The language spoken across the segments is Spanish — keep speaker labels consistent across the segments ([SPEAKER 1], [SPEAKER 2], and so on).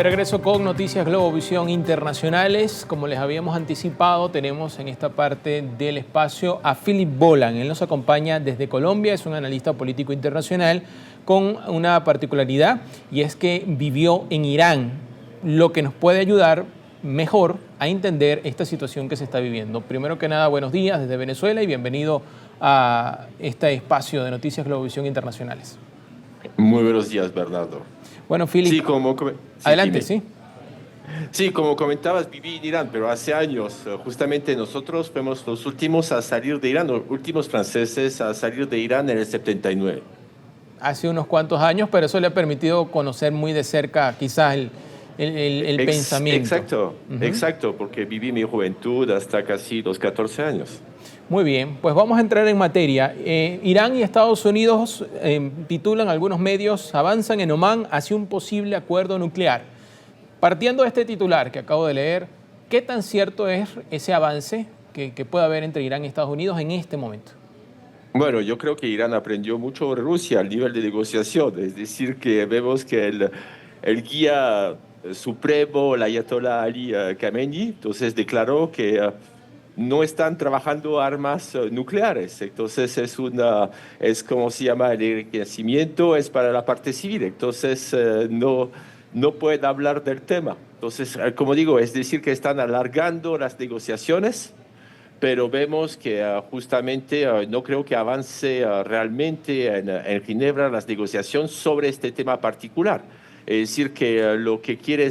[SPEAKER 1] De regreso con Noticias Globovisión Internacionales. Como les habíamos anticipado, tenemos en esta parte del espacio a Philip Boland. Él nos acompaña desde Colombia, es un analista político internacional con una particularidad, y es que vivió en Irán, lo que nos puede ayudar mejor a entender esta situación que se está viviendo. Primero que nada, buenos días desde Venezuela y bienvenido a este espacio de Noticias Globovisión Internacionales.
[SPEAKER 2] Muy buenos días, Bernardo.
[SPEAKER 1] Bueno, Philip,
[SPEAKER 2] Sí,
[SPEAKER 1] adelante,
[SPEAKER 2] dime.
[SPEAKER 1] sí.
[SPEAKER 2] Sí, como comentabas, viví en Irán, pero hace años. Justamente nosotros fuimos los últimos a salir de Irán, los últimos franceses a salir de Irán en el 79.
[SPEAKER 1] Hace unos cuantos años, pero eso le ha permitido conocer muy de cerca quizás el pensamiento.
[SPEAKER 2] Exacto, exacto, porque viví mi juventud hasta casi los 14 años.
[SPEAKER 1] Muy bien, pues vamos a entrar en materia. Irán y Estados Unidos, titulan algunos medios, avanzan en Omán hacia un posible acuerdo nuclear. Partiendo de este titular que acabo de leer, ¿qué tan cierto es ese avance que puede haber entre Irán y Estados Unidos en este momento?
[SPEAKER 2] Bueno, yo creo que Irán aprendió mucho de Rusia al nivel de negociación, es decir, que vemos que el guía supremo, el ayatollah Ali Khamenei, entonces declaró que no están trabajando armas nucleares. Entonces es como se llama el enriquecimiento, es para la parte civil. Entonces no pueden hablar del tema. Entonces, como digo, es decir, que están alargando las negociaciones, pero vemos que justamente no creo que avance realmente en Ginebra las negociaciones sobre este tema particular. Es decir, que lo que quiere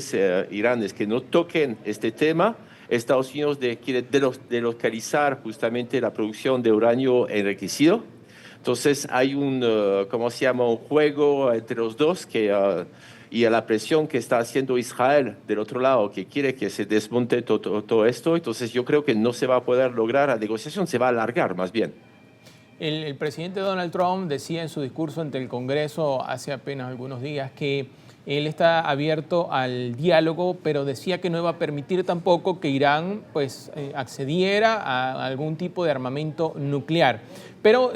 [SPEAKER 2] Irán es que no toquen este tema. Estados Unidos quiere delocalizar justamente la producción de uranio enriquecido. Entonces hay ¿cómo se llama? Un juego entre los dos y a la presión que está haciendo Israel del otro lado, que quiere que se desmonte todo esto. Entonces yo creo que no se va a poder lograr la negociación, se va a alargar más bien.
[SPEAKER 1] El presidente Donald Trump decía en su discurso ante el Congreso hace apenas algunos días que él está abierto al diálogo, pero decía que no iba a permitir tampoco que Irán accediera a algún tipo de armamento nuclear. Pero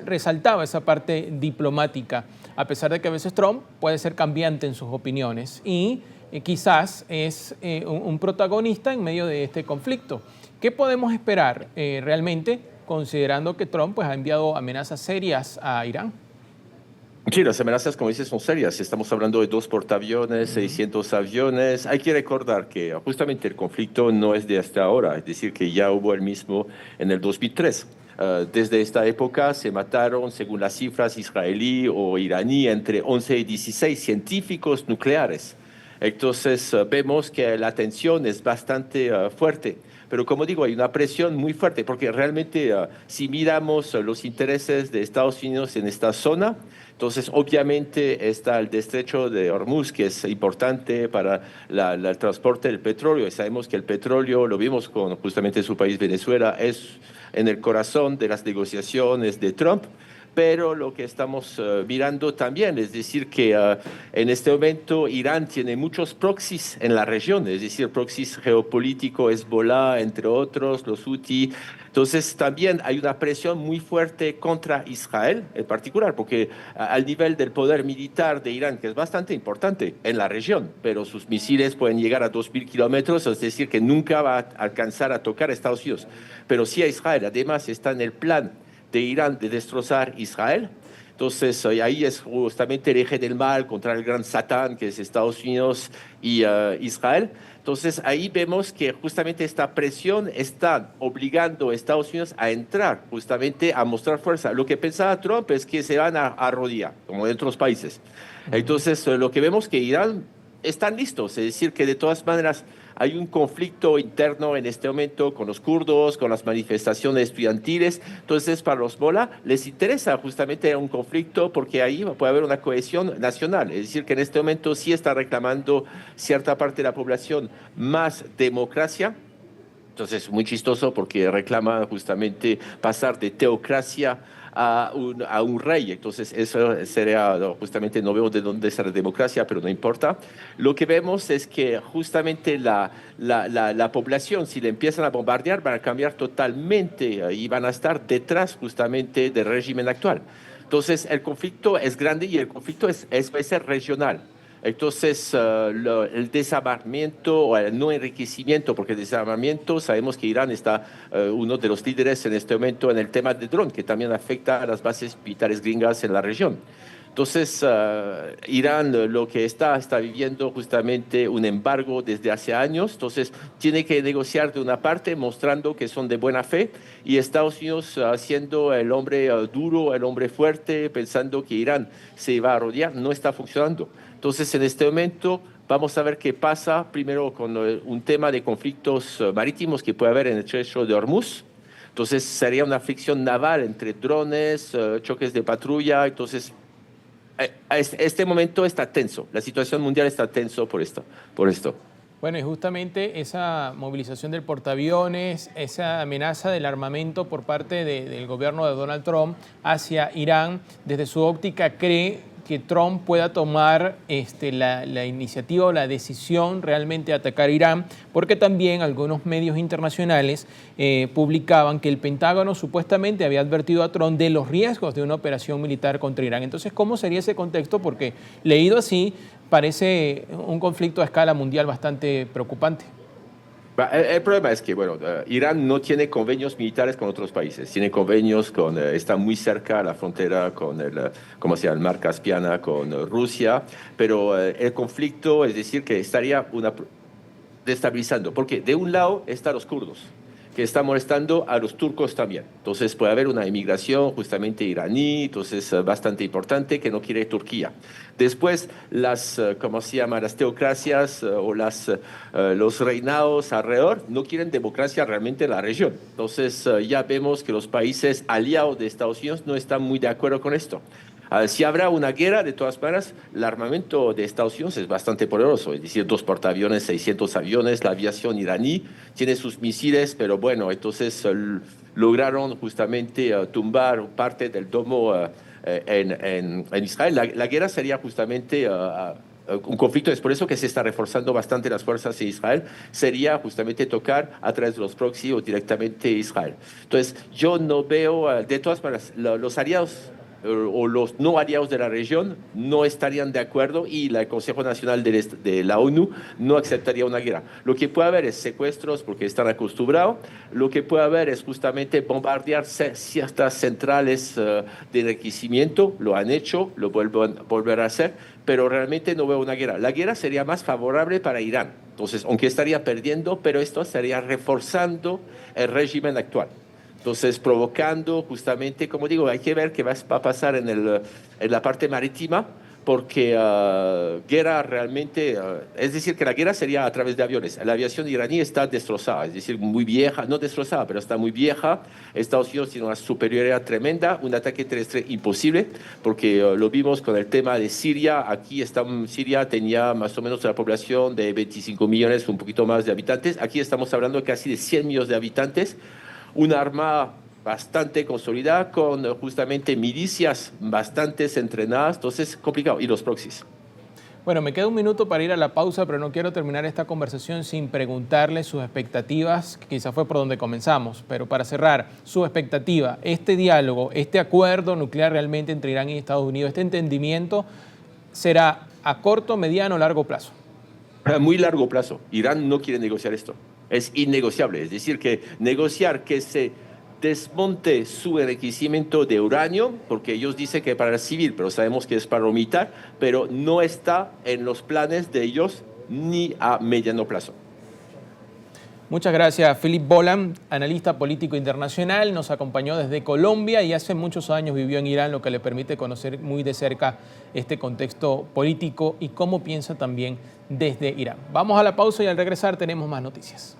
[SPEAKER 1] resaltaba esa parte diplomática, a pesar de que a veces Trump puede ser cambiante en sus opiniones y quizás es un protagonista en medio de este conflicto. ¿Qué podemos esperar realmente, considerando que Trump ha enviado amenazas serias a Irán?
[SPEAKER 2] Sí, las amenazas, como dices, son serias. Estamos hablando de 2 portaaviones, 600 aviones. Hay que recordar que justamente el conflicto no es de hasta ahora, es decir, que ya hubo el mismo en el 2003. Desde esta época se mataron, según las cifras israelí o iraní, entre 11 y 16 científicos nucleares. Entonces vemos que la tensión es bastante fuerte. Pero como digo, hay una presión muy fuerte, porque realmente si miramos los intereses de Estados Unidos en esta zona, entonces obviamente está el estrecho de Hormuz, que es importante para el transporte del petróleo. Y sabemos que el petróleo, lo vimos con justamente su país Venezuela, es en el corazón de las negociaciones de Trump. Pero lo que estamos mirando también, es decir, que en este momento Irán tiene muchos proxies en la región, es decir, proxies geopolíticos, Hezbollah, entre otros, los Houthi. Entonces también hay una presión muy fuerte contra Israel en particular, porque al nivel del poder militar de Irán, que es bastante importante en la región, pero sus misiles pueden llegar a 2.000 kilómetros, es decir, que nunca va a alcanzar a tocar a Estados Unidos. Pero sí a Israel, además está en el plan de Irán de destrozar Israel. Entonces ahí es justamente el eje del mal contra el gran Satán, que es Estados Unidos y Israel. Entonces ahí vemos que justamente esta presión está obligando a Estados Unidos a entrar, justamente a mostrar fuerza. Lo que pensaba Trump es que se van a arrodillar, como en otros países. Entonces lo que vemos que Irán están listos, es decir, que de todas maneras hay un conflicto interno en este momento con los kurdos, con las manifestaciones estudiantiles. Entonces, para los Mola les interesa justamente un conflicto porque ahí puede haber una cohesión nacional. Es decir, que en este momento sí está reclamando cierta parte de la población más democracia. Entonces, muy chistoso porque reclama justamente pasar de teocracia a un rey. Entonces, eso sería, no, justamente no veo de dónde está la democracia, pero no importa. Lo que vemos es que justamente la población, si le empiezan a bombardear, van a cambiar totalmente y van a estar detrás justamente del régimen actual. Entonces, el conflicto es grande y el conflicto puede ser regional. Entonces, el desarmamiento o el no enriquecimiento, porque el desarmamiento, sabemos que Irán está uno de los líderes en este momento en el tema de dron, que también afecta a las bases militares gringas en la región. Entonces, Irán lo que está viviendo justamente un embargo desde hace años, entonces tiene que negociar de una parte mostrando que son de buena fe y Estados Unidos siendo el hombre duro, el hombre fuerte, pensando que Irán se va a rodear, no está funcionando. Entonces, en este momento vamos a ver qué pasa primero con un tema de conflictos marítimos que puede haber en el estrecho de Hormuz. Entonces, sería una fricción naval entre drones, choques de patrulla, entonces este momento está tenso, la situación mundial está tenso por esto.
[SPEAKER 1] Bueno, y justamente esa movilización del portaaviones, esa amenaza del armamento por parte del gobierno de Donald Trump hacia Irán, desde su óptica, ¿cree que Trump pueda tomar la iniciativa o la decisión realmente de atacar a Irán? Porque también algunos medios internacionales publicaban que el Pentágono supuestamente había advertido a Trump de los riesgos de una operación militar contra Irán. Entonces, ¿cómo sería ese contexto? Porque leído así, parece un conflicto a escala mundial bastante preocupante.
[SPEAKER 2] El problema es que, bueno, Irán no tiene convenios militares con otros países, tiene convenios con, está muy cerca a la frontera con ¿cómo se llama?, el mar Caspiana, con Rusia, pero el conflicto, es decir, que estaría destabilizando, porque de un lado están los kurdos, que están molestando a los turcos también. Entonces puede haber una inmigración justamente iraní, entonces bastante importante, que no quiere Turquía. Después ¿cómo se llama?, las teocracias o los reinados alrededor no quieren democracia realmente en la región. Entonces ya vemos que los países aliados de Estados Unidos no están muy de acuerdo con esto. Si habrá una guerra, de todas maneras, el armamento de Estados Unidos es bastante poderoso, es decir, 2 portaaviones, 600 aviones, la aviación iraní tiene sus misiles, pero bueno, entonces lograron justamente tumbar parte del domo en Israel. La guerra sería justamente un conflicto, es por eso que se está reforzando bastante las fuerzas de Israel, sería justamente tocar a través de los proxy o directamente Israel. Entonces, yo no veo, de todas maneras, los aliados o los no aliados de la región no estarían de acuerdo y el Consejo Nacional de la ONU no aceptaría una guerra. Lo que puede haber es secuestros porque están acostumbrados, lo que puede haber es justamente bombardear ciertas centrales de enriquecimiento, lo han hecho, lo volverán a hacer, pero realmente no veo una guerra. La guerra sería más favorable para Irán, entonces, aunque estaría perdiendo, pero esto estaría reforzando el régimen actual. Entonces, provocando justamente, como digo, hay que ver qué va a pasar en la parte marítima, porque guerra realmente, es decir, que la guerra sería a través de aviones. La aviación iraní está destrozada, es decir, muy vieja, no destrozada, pero está muy vieja. Estados Unidos tiene una superioridad tremenda, un ataque terrestre imposible, porque lo vimos con el tema de Siria. Aquí Siria tenía más o menos la población de 25 millones, un poquito más de habitantes. Aquí estamos hablando casi de 100 millones de habitantes. Una arma bastante consolidada con justamente milicias bastante entrenadas, entonces complicado. Y los proxies.
[SPEAKER 1] Bueno, me queda un minuto para ir a la pausa, pero no quiero terminar esta conversación sin preguntarle sus expectativas, que quizás fue por donde comenzamos, pero para cerrar, su expectativa, este diálogo, este acuerdo nuclear realmente entre Irán y Estados Unidos, este entendimiento, ¿será a corto, mediano o largo plazo?
[SPEAKER 2] A muy largo plazo. Irán no quiere negociar esto. Es innegociable, es decir, que negociar que se desmonte su enriquecimiento de uranio, porque ellos dicen que para el civil, pero sabemos que es para lo militar, pero no está en los planes de ellos ni a mediano plazo.
[SPEAKER 1] Muchas gracias, Philip Boland, analista político internacional, nos acompañó desde Colombia y hace muchos años vivió en Irán, lo que le permite conocer muy de cerca este contexto político y cómo piensa también desde Irán. Vamos a la pausa y al regresar tenemos más noticias.